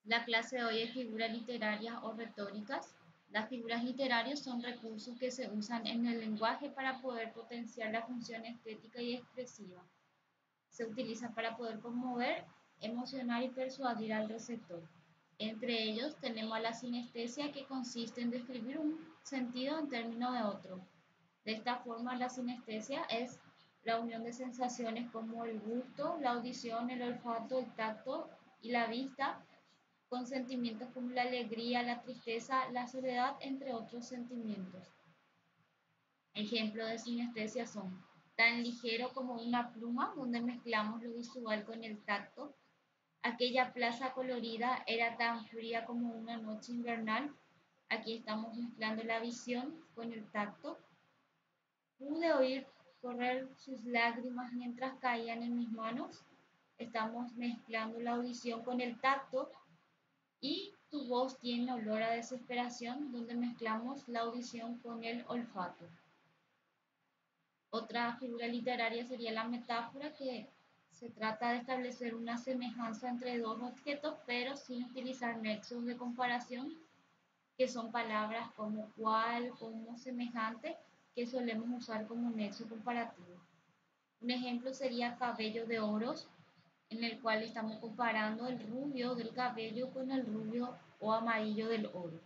La clase de hoy es figuras literarias o retóricas. Las figuras literarias son recursos que se usan en el lenguaje para poder potenciar la función estética y expresiva. Se utilizan para poder conmover, emocionar y persuadir al receptor. Entre ellos tenemos la sinestesia, que consiste en describir un sentido en términos de otro. De esta forma, la sinestesia es la unión de sensaciones como el gusto, la audición, el olfato, el tacto y la vista, con sentimientos como la alegría, la tristeza, la soledad, entre otros sentimientos. Ejemplos de sinestesia son tan ligero como una pluma, donde mezclamos lo visual con el tacto. Aquella plaza colorida era tan fría como una noche invernal. Aquí estamos mezclando la visión con el tacto. Pude oír correr sus lágrimas mientras caían en mis manos. Estamos mezclando la audición con el tacto. Y tu voz tiene olor a desesperación, donde mezclamos la audición con el olfato. Otra figura literaria sería la metáfora, que se trata de establecer una semejanza entre dos objetos, pero sin utilizar nexos de comparación, que son palabras como cual, como semejante, que solemos usar como nexo comparativo. Un ejemplo sería cabello de oros, en el cual estamos comparando el rubio del cabello con el rubio o amarillo del oro.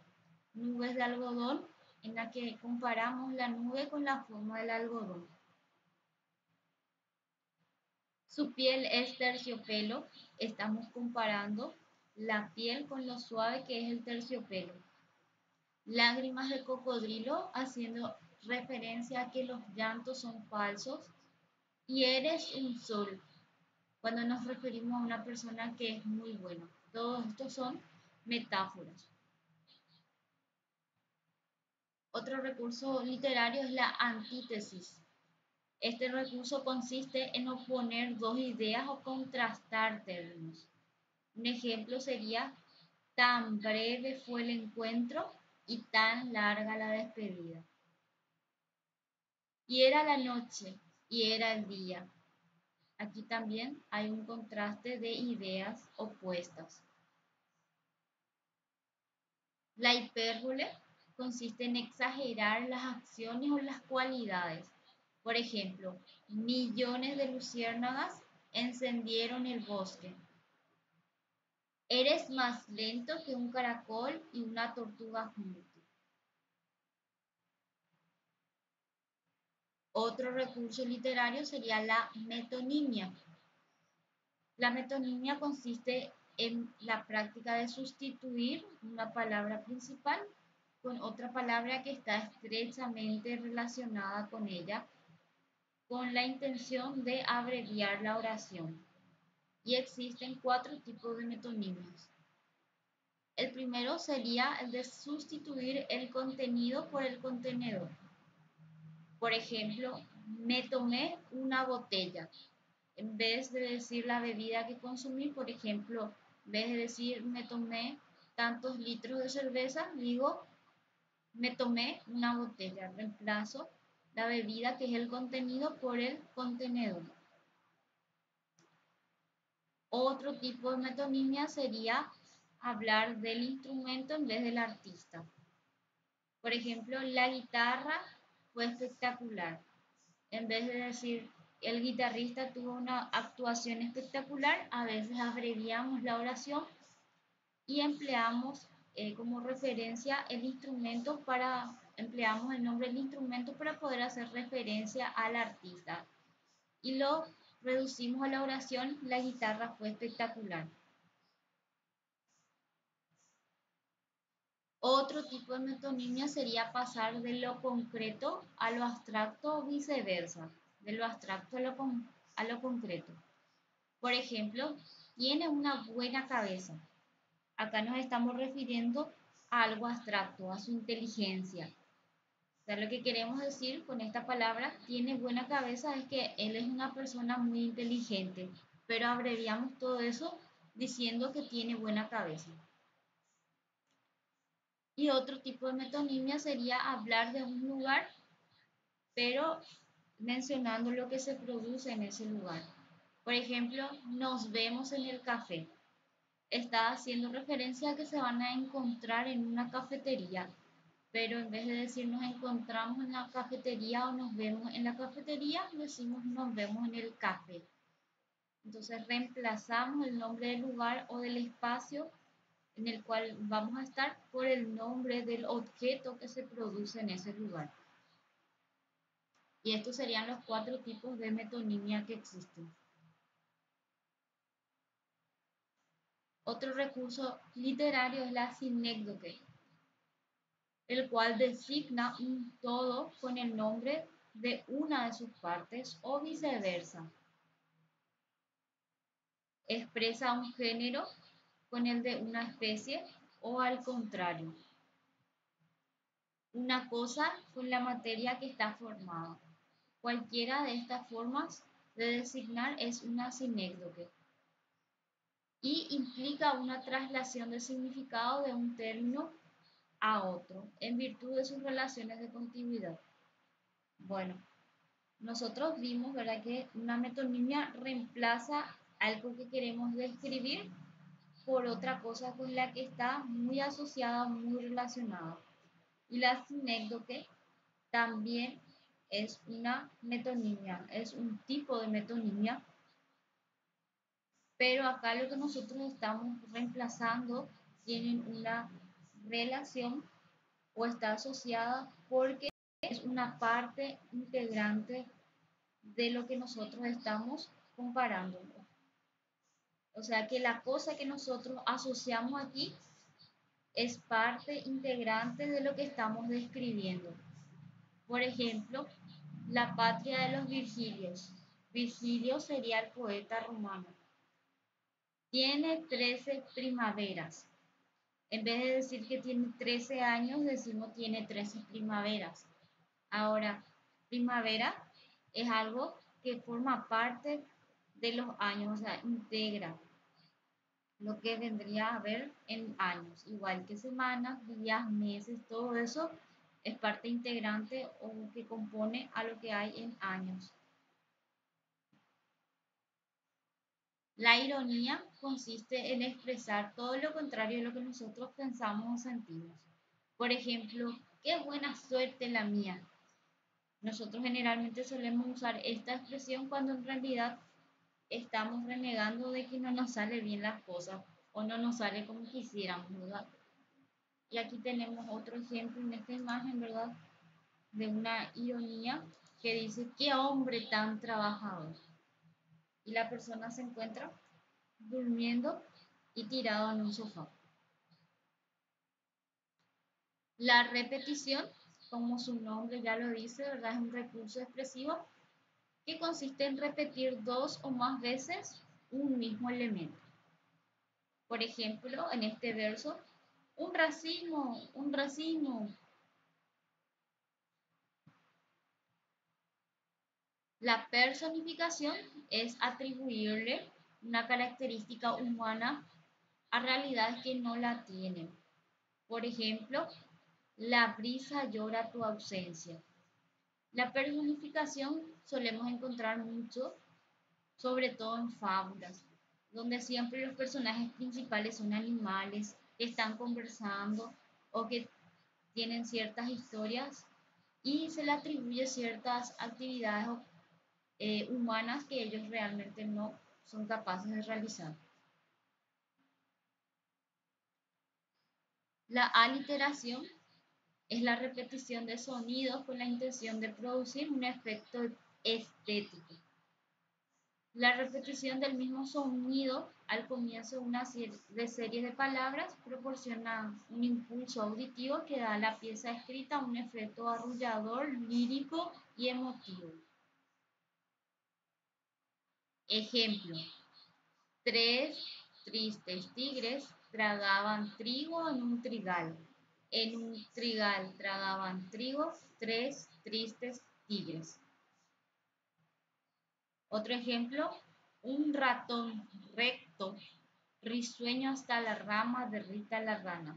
Nubes de algodón, en la que comparamos la nube con la forma del algodón. Su piel es terciopelo, estamos comparando la piel con lo suave que es el terciopelo. Lágrimas de cocodrilo, haciendo referencia a que los llantos son falsos. Y eres un sol, cuando nos referimos a una persona que es muy buena. Todos estos son metáforas. Otro recurso literario es la antítesis. Este recurso consiste en oponer dos ideas o contrastar términos. Un ejemplo sería: tan breve fue el encuentro y tan larga la despedida. Y era la noche y era el día. Aquí también hay un contraste de ideas opuestas. La hipérbole consiste en exagerar las acciones o las cualidades. Por ejemplo, millones de luciérnagas encendieron el bosque. Eres más lento que un caracol y una tortuga juntos. Otro recurso literario sería la metonimia. La metonimia consiste en la práctica de sustituir una palabra principal con otra palabra que está estrechamente relacionada con ella, con la intención de abreviar la oración. Y existen 4 tipos de metonimias. El primero sería el de sustituir el contenido por el contenedor. Por ejemplo, me tomé una botella. En vez de decir la bebida que consumí, por ejemplo, en vez de decir me tomé tantos litros de cerveza, digo me tomé una botella. Reemplazo la bebida, que es el contenido, por el contenedor. Otro tipo de metonimia sería hablar del instrumento en vez del artista. Por ejemplo, la guitarra fue espectacular. En vez de decir el guitarrista tuvo una actuación espectacular, a veces abreviamos la oración y empleamos como referencia el instrumento empleamos el nombre del instrumento para poder hacer referencia al artista. Y lo reducimos a la oración: la guitarra fue espectacular. Otro tipo de metonimia sería pasar de lo concreto a lo abstracto o viceversa, de lo abstracto a lo concreto. Por ejemplo, tiene una buena cabeza. Acá nos estamos refiriendo a algo abstracto, a su inteligencia. O sea, lo que queremos decir con esta palabra, tiene buena cabeza, es que él es una persona muy inteligente, pero abreviamos todo eso diciendo que tiene buena cabeza. Y otro tipo de metonimia sería hablar de un lugar, pero mencionando lo que se produce en ese lugar. Por ejemplo, nos vemos en el café. está haciendo referencia a que se van a encontrar en una cafetería, pero en vez de decir nos encontramos en la cafetería o nos vemos en la cafetería, decimos nos vemos en el café. Entonces reemplazamos el nombre del lugar o del espacio en el cual vamos a estar por el nombre del objeto que se produce en ese lugar. Y estos serían los 4 tipos de metonimia que existen. Otro recurso literario es la sinécdoque, el cual designa un todo con el nombre de una de sus partes o viceversa. Expresa un género con el de una especie o al contrario. Una cosa con la materia que está formada. Cualquiera de estas formas de designar es una sinécdoque y implica una traslación de significado de un término a otro en virtud de sus relaciones de continuidad. Bueno, nosotros vimos, ¿verdad?, que una metonimia reemplaza algo que queremos describir por otra cosa con la que está muy asociada, muy relacionada. Y la sinécdoque también es una metonimia, es un tipo de metonimia, pero acá lo que nosotros estamos reemplazando tienen una relación o está asociada porque es una parte integrante de lo que nosotros estamos comparando. O sea que la cosa que nosotros asociamos aquí es parte integrante de lo que estamos describiendo. Por ejemplo, la patria de los Virgilios. Virgilio sería el poeta romano. Tiene 13 primaveras. En vez de decir que tiene 13 años, decimos tiene 13 primaveras. Ahora, primavera es algo que forma parte de los años, o sea, integra lo que vendría a ver en años, igual que semanas, días, meses, todo eso es parte integrante o que compone a lo que hay en años. La ironía consiste en expresar todo lo contrario de lo que nosotros pensamos o sentimos. Por ejemplo, qué buena suerte la mía. Nosotros generalmente solemos usar esta expresión cuando en realidad estamos renegando de que no nos sale bien las cosas o no nos sale como quisiéramos, ¿verdad? Y aquí tenemos otro ejemplo en esta imagen, ¿verdad?, de una ironía que dice, qué hombre tan trabajador. Y la persona se encuentra durmiendo y tirado en un sofá. La repetición, como su nombre ya lo dice, ¿verdad?, es un recurso expresivo que consiste en repetir 2 o más veces un mismo elemento. Por ejemplo, en este verso, un racimo, un racimo. La personificación es atribuirle una característica humana a realidades que no la tienen. Por ejemplo, la brisa llora tu ausencia. La personificación solemos encontrar mucho, sobre todo en fábulas, donde siempre los personajes principales son animales que están conversando o que tienen ciertas historias y se le atribuye ciertas actividades humanas que ellos realmente no son capaces de realizar. La aliteración es la repetición de sonidos con la intención de producir un efecto estético. La repetición del mismo sonido al comienzo de una serie de palabras proporciona un impulso auditivo que da a la pieza escrita un efecto arrullador, lírico y emotivo. Ejemplo, 3 tristes tigres tragaban trigo en un trigal. En un trigal tragaban trigo 3 tristes tigres. Otro ejemplo, un ratón recto, risueño hasta la rama de Rita la rana.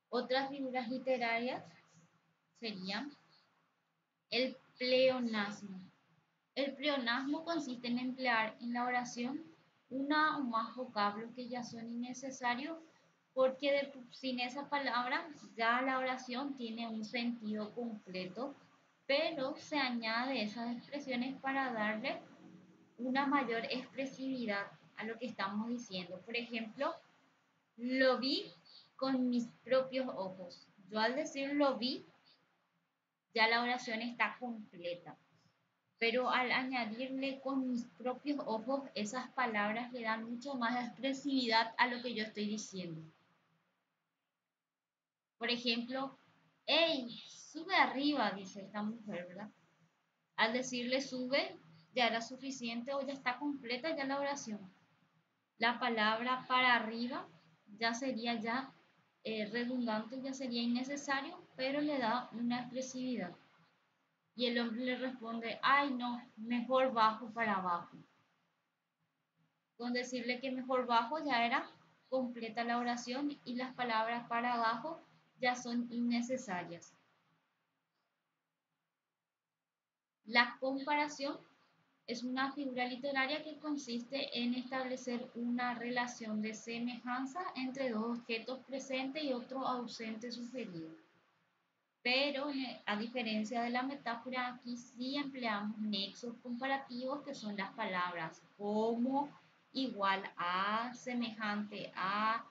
Otras figuras literarias serían el pleonasmo. El pleonasmo consiste en emplear en la oración una o más vocablos que ya son innecesarios porque sin esa palabra ya la oración tiene un sentido completo, pero se añade esas expresiones para darle una mayor expresividad a lo que estamos diciendo. Por ejemplo, lo vi con mis propios ojos. Yo al decir lo vi, ya la oración está completa. Pero al añadirle con mis propios ojos, esas palabras le dan mucho más expresividad a lo que yo estoy diciendo. Por ejemplo, hey, sube arriba, dice esta mujer, ¿verdad? Al decirle sube, ya era suficiente o ya está completa ya la oración. La palabra para arriba ya sería redundante, ya sería innecesario, pero le da una expresividad. Y el hombre le responde, ay no, mejor bajo para abajo. Con decirle que mejor bajo ya era completa la oración y las palabras para abajo ya son innecesarias. La comparación es una figura literaria que consiste en establecer una relación de semejanza entre dos objetos presentes y otro ausente sugerido. Pero a diferencia de la metáfora, aquí sí empleamos nexos comparativos que son las palabras como, igual a, semejante a,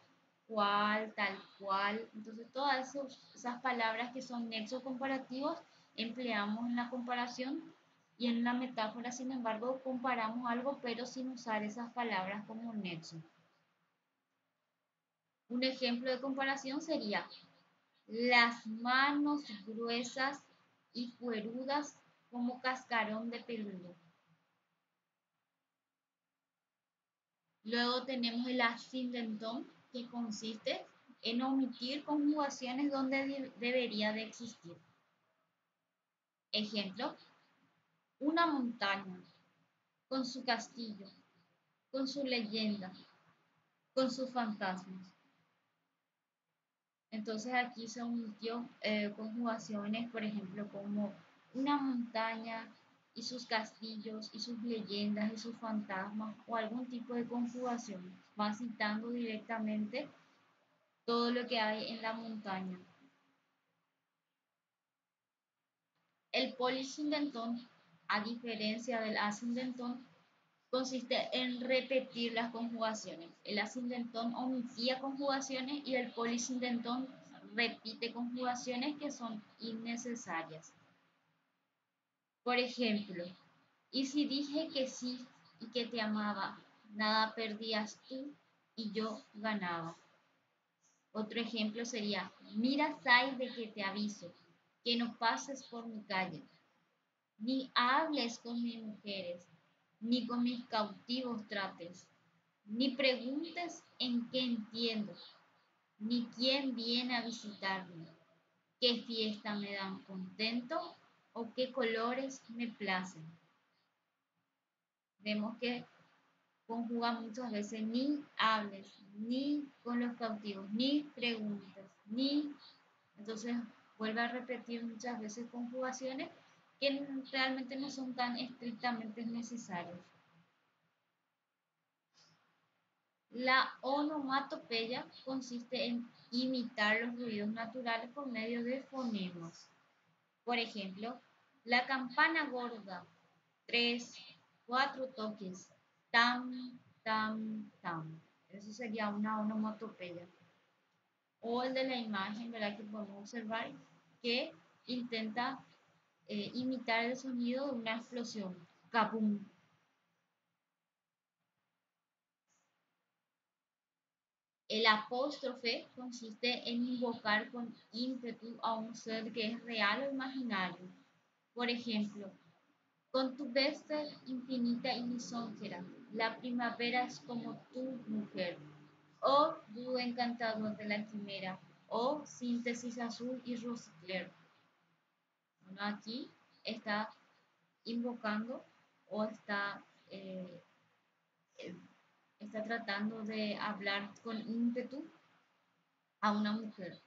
cual, tal cual. Entonces todas esas palabras que son nexos comparativos empleamos en la comparación y en la metáfora, sin embargo, comparamos algo pero sin usar esas palabras como nexo. Un ejemplo de comparación sería las manos gruesas y cuerudas como cascarón de peludo. Luego tenemos el ascendentón, que consiste en omitir conjugaciones donde debería de existir. Ejemplo, una montaña con su castillo, con su leyenda, con sus fantasmas. Entonces aquí se omitió conjugaciones, por ejemplo, como una montaña y sus castillos y sus leyendas y sus fantasmas o algún tipo de conjugación. Va citando directamente todo lo que hay en la montaña. El polisindentón, a diferencia del ascendentón, consiste en repetir las conjugaciones. El ascendentón omitía conjugaciones y el polisindentón repite conjugaciones que son innecesarias. Por ejemplo, y si dije que sí y que te amaba, nada perdías tú y yo ganaba. Otro ejemplo sería, mira, Sai, de que te aviso, que no pases por mi calle, ni hables con mis mujeres, ni con mis cautivos trates, ni preguntes en qué entiendo, ni quién viene a visitarme, qué fiesta me dan contento o qué colores me placen. Vemos que conjuga muchas veces ni hables, ni con los cautivos, ni preguntas, ni... Entonces vuelve a repetir muchas veces conjugaciones que realmente no son tan estrictamente necesarias. La onomatopeya consiste en imitar los ruidos naturales por medio de fonemas. Por ejemplo, la campana gorda, 3, 4 toques, tam, tam, tam. Eso sería una onomatopeya. O el de la imagen, ¿verdad? Que podemos observar que intenta imitar el sonido de una explosión. Capum. El apóstrofe consiste en invocar con ímpetu a un ser que es real o imaginario. Por ejemplo, con tu veste infinita y lisonjera, la primavera es como tu mujer. O dúo encantador de la quimera, o síntesis azul y rosicler. Bueno, aquí está invocando o eh, eh, está tratando de hablar con ímpetu a una mujer.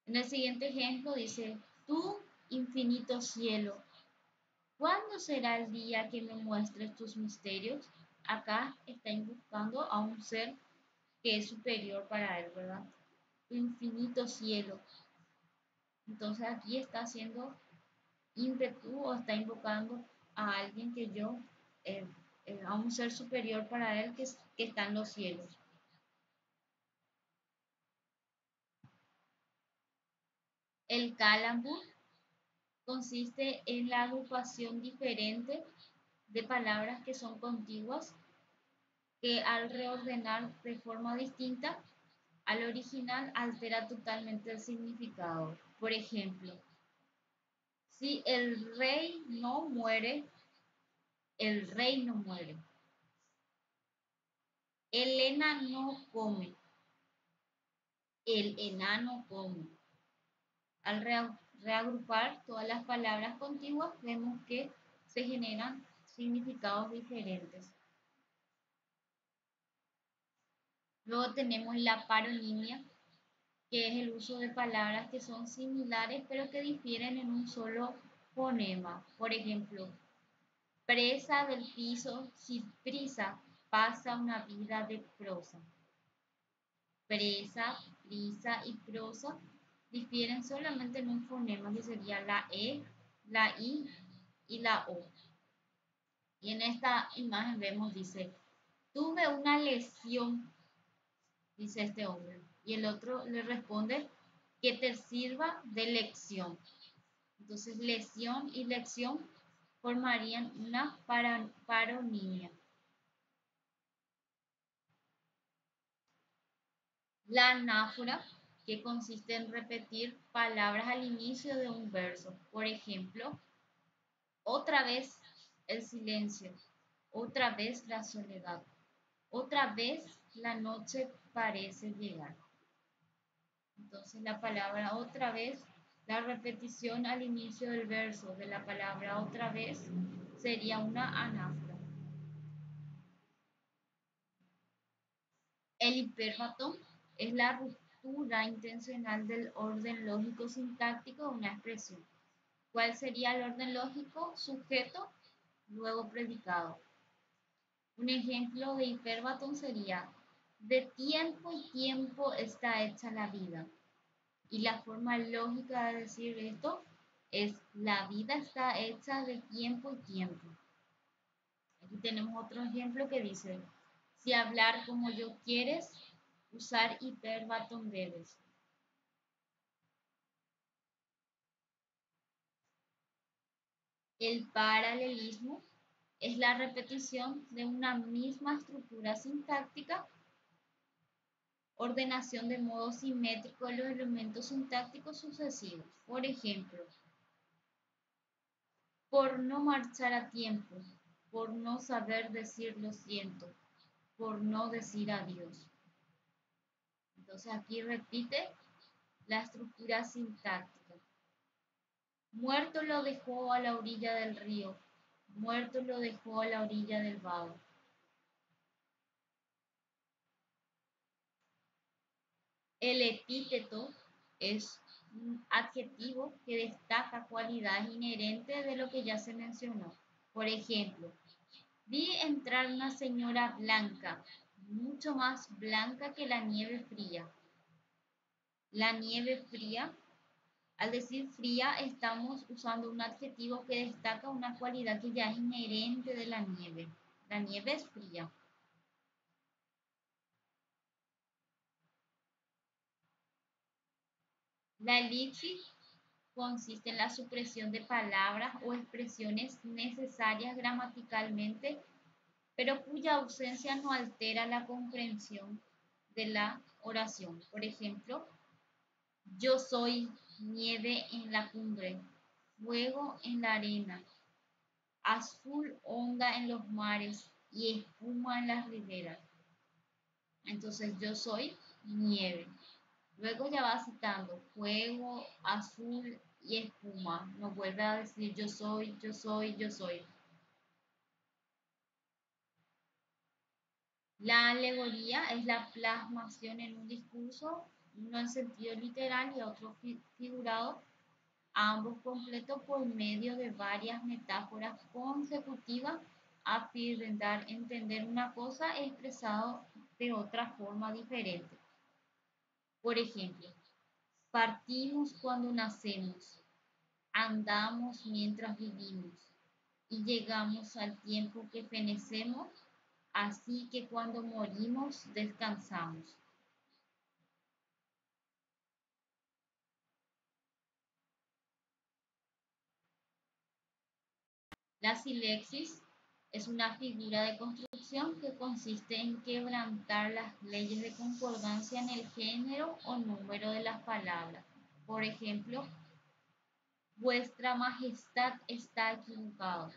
En el siguiente ejemplo dice, tú, infinito cielo, ¿Cuándo será el día que me muestres tus misterios? Acá está invocando a un ser que es superior para él, ¿verdad? Tu infinito cielo. Entonces aquí está haciendo ímpetu o está invocando a alguien que yo, eh, a un ser superior para él que está en los cielos. El calambur consiste en la agrupación diferente de palabras que son contiguas que al reordenar de forma distinta al original altera totalmente el significado. Por ejemplo, si el rey no muere, el rey no muere. Elena no come, el enano come. Al reagrupar todas las palabras contiguas, vemos que se generan significados diferentes. Luego tenemos la paronimia, que es el uso de palabras que son similares pero que difieren en un solo fonema. Por ejemplo, presa del piso, sin prisa, pasa una vida de prosa. Presa, prisa y prosa difieren solamente en un fonema que sería la E, la I y la O. Y en esta imagen vemos, dice, tuve una lesión, dice este hombre. Y el otro le responde, que te sirva de lección. Entonces, lesión y lección formarían una paronimia. La anáfora, que consiste en repetir palabras al inicio de un verso. Por ejemplo, otra vez el silencio, otra vez la soledad, otra vez la noche parece llegar. Entonces la palabra otra vez, la repetición al inicio del verso de la palabra otra vez sería una anáfora. El hiperbatón es la ruptura intencional del orden lógico sintáctico de una expresión. ¿Cuál sería el orden lógico? Sujeto, luego predicado. Un ejemplo de hiperbatón sería, de tiempo y tiempo está hecha la vida. Y la forma lógica de decir esto es, la vida está hecha de tiempo y tiempo. Aquí tenemos otro ejemplo que dice, si hablar como yo quieres, usar hiperbatón debes. El paralelismo es la repetición de una misma estructura sintáctica, ordenación de modo simétrico de los elementos sintácticos sucesivos. Por ejemplo, por no marchar a tiempo, por no saber decir lo siento, por no decir adiós. Entonces aquí repite la estructura sintáctica. Muerto lo dejó a la orilla del río, muerto lo dejó a la orilla del vago. El epíteto es un adjetivo que destaca cualidades inherentes de lo que ya se mencionó. Por ejemplo, vi entrar una señora blanca, mucho más blanca que la nieve fría. La nieve fría, al decir fría, estamos usando un adjetivo que destaca una cualidad que ya es inherente de la nieve. La nieve es fría. La elipsis consiste en la supresión de palabras o expresiones necesarias gramaticalmente, pero cuya ausencia no altera la comprensión de la oración. Por ejemplo, yo soy nieve en la cumbre, fuego en la arena, azul onda en los mares y espuma en las riberas. Entonces yo soy nieve. Luego ya va citando fuego, azul y espuma. Nos vuelve a decir yo soy, yo soy, yo soy. La alegoría es la plasmación en un discurso, uno en sentido literal y otro figurado, Ambos completos por medio de varias metáforas consecutivas a fin de dar a entender una cosa expresado de otra forma diferente. Por ejemplo, partimos cuando nacemos, andamos mientras vivimos y llegamos al tiempo que fenecemos, así que cuando morimos descansamos. La silexis es una figura de construcción que consiste en quebrantar las leyes de concordancia en el género o número de las palabras. Por ejemplo, vuestra majestad está equivocada.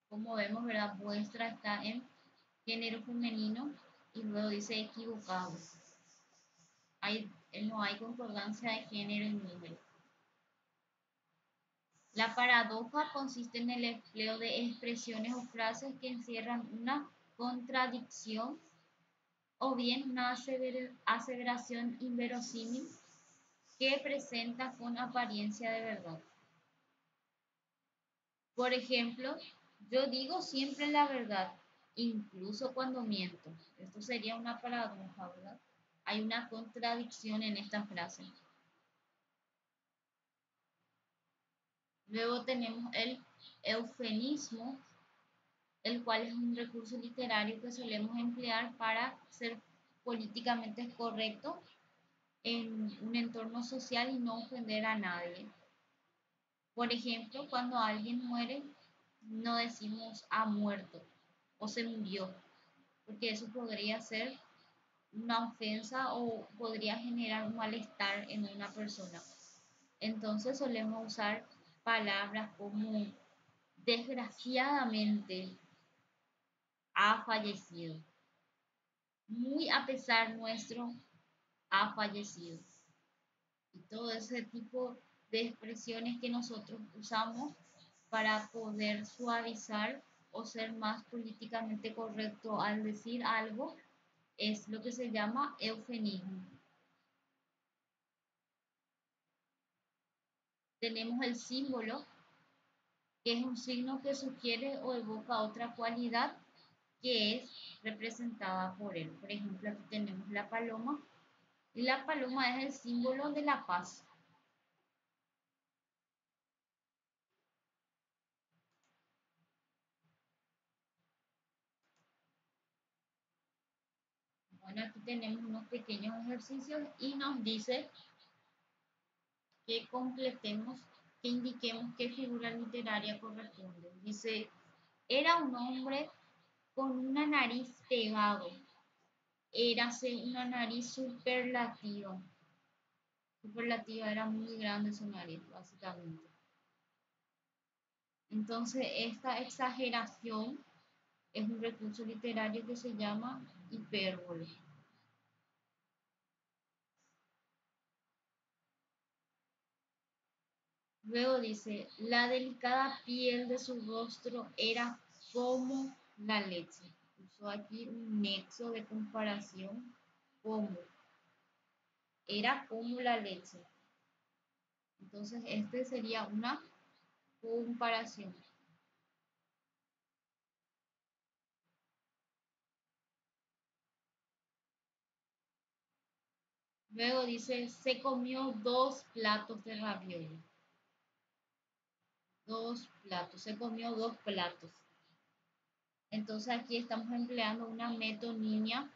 Como vemos, ¿verdad? Vuestra está en género femenino y luego dice equivocado. No hay concordancia de género y número. La paradoja consiste en el empleo de expresiones o frases que encierran una contradicción o bien una aseveración inverosímil que presenta con apariencia de verdad. Por ejemplo, yo digo siempre la verdad, incluso cuando miento. Esto sería una paradoja, ¿verdad? Hay una contradicción en esta frase. Luego tenemos el eufemismo, el cual es un recurso literario que solemos emplear para ser políticamente correcto en un entorno social y no ofender a nadie. Por ejemplo, cuando alguien muere, no decimos ha muerto o se murió, porque eso podría ser una ofensa o podría generar un malestar en una persona. Entonces solemos usar palabras como desgraciadamente ha fallecido. Muy a pesar nuestro ha fallecido. Y todo ese tipo de expresiones que nosotros usamos para poder suavizar o ser más políticamente correcto al decir algo es lo que se llama eufemismo. Tenemos el símbolo, que es un signo que sugiere o evoca otra cualidad que es representada por él. Por ejemplo, aquí tenemos la paloma y la paloma es el símbolo de la paz. Bueno, aquí tenemos unos pequeños ejercicios y nos dice que completemos, que indiquemos qué figura literaria corresponde. Dice, era un hombre con una nariz pegado, érase una nariz superlativa. Superlativa era muy grande su nariz, básicamente. Entonces, esta exageración es un recurso literario que se llama hipérbole. Luego dice, la delicada piel de su rostro era como la leche. Usó aquí un nexo de comparación, como. Era como la leche. Entonces, este sería una comparación. Luego dice, se comió 2 platos de ravioli. 2 platos, se comió 2 platos. Entonces aquí estamos empleando una metonimia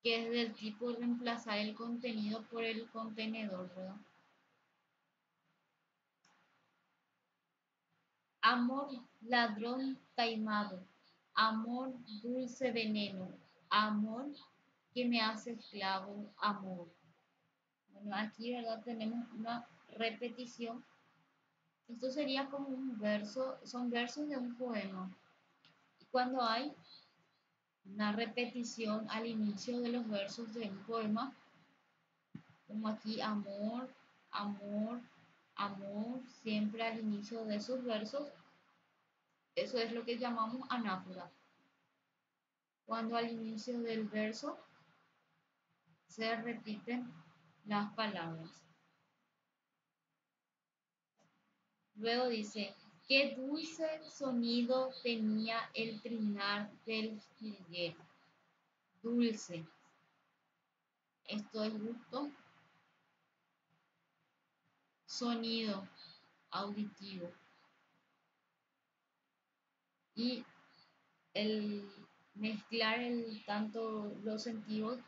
que es del tipo reemplazar el contenido por el contenedor, ¿verdad? Amor, ladrón taimado, amor, dulce veneno, amor que me hace esclavo, amor. Bueno, aquí, ¿verdad? Tenemos una repetición. Esto sería como un verso, son versos de un poema. Y cuando hay una repetición al inicio de los versos de un poema, como aquí amor, amor, amor siempre al inicio de sus versos. Eso es lo que llamamos anáfora. Cuando al inicio del verso se repiten las palabras. Luego dice, qué dulce sonido tenía el trinar del jilguero. Dulce. Esto es gusto. Sonido auditivo. Y el mezclar tanto los sentidos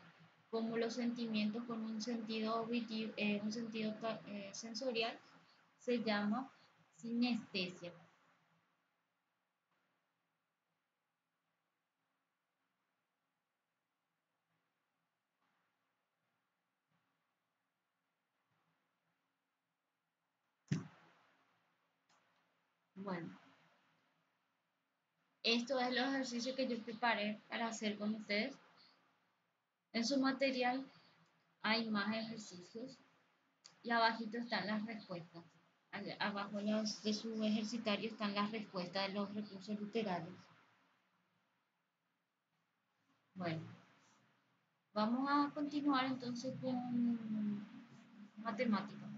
como los sentimientos con un sentido auditivo, un sentido sensorial, se llama sinestesia. Bueno, esto es los ejercicios que yo preparé para hacer con ustedes. En su material hay más ejercicios y abajito están las respuestas. Abajo de su ejercitario están las respuestas de los recursos literarios. Bueno, vamos a continuar entonces con matemáticas.